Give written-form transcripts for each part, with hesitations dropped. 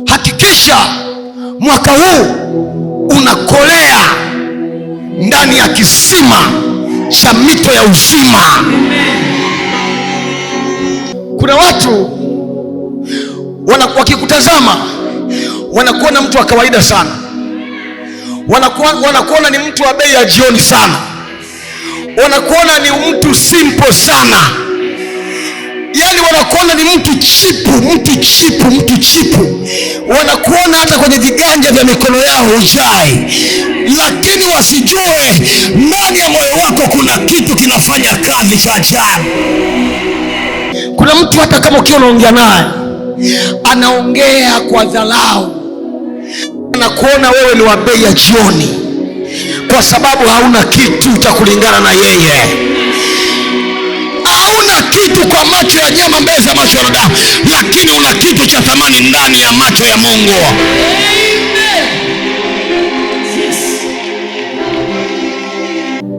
Hakikisha mwaka huu unakolea ndani ya kisima cha mito ya uzima. Kuna watu wakikutazama wanakuona mtu wa kawaida sana, wanakuona ni mtu wa bei ya jioni sana, wanakuona ni mtu simple sana, yani wanakuona ni mtu chipu, wanakuona hata kwenye viganja vya mikono yao hujai, lakini wasijue ndani ya moyo wako kuna kitu kinafanya kazi cha ajabu. Kuna mtu hata kama ukiwa unaongea naye anaongea kwa dharau, anakuona wewe ni wa bei ya jioni kwa sababu hauna kitu cha kulingana na yeye. Hauna kitu kwa macho ya nyama, mbele za macho ya wanadamu, lakini una kitu cha thamani ndani ya macho ya Mungu.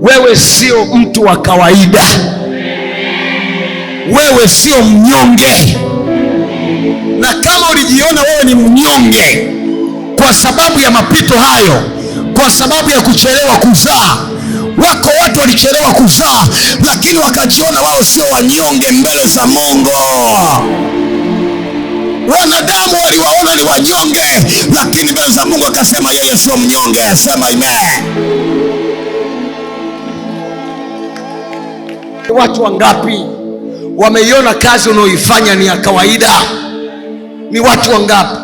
Wewe sio mtu wa kawaida, wewe sio mnyonge. Na kama ulijiona wewe ni mnyonge kwa sababu ya mapito hayo, kwa sababu ya kuchelewa kuzaa, wako watu walichelewa kuzaa lakini wakajiona wao sio wanyonge mbele za Mungu. Wanadamu waliwaona ni wanyonge, lakini mbele za Mungu akasema yeye sio mnyonge. Sema amen. Watu wangapi wameiona kazi unaoifanya ni ya kawaida? Ni watu wangapi?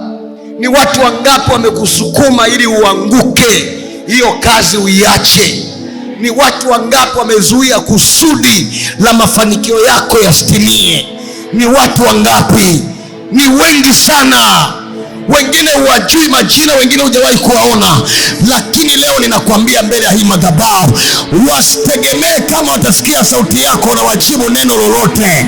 Ni watu wangapi wamekusukuma ili uanguke hiyo kazi uiache? Ni watu wangapi wamezuia kusudi la mafanikio yako yasitimie? Ni watu wangapi? Ni wengi sana. Wengine huwajui majina, wengine hujawahi kuwaona, lakini leo ninakwambia mbele ya hii madhabahu, wasitegemee kama watasikia sauti yako na wajibu neno lolote.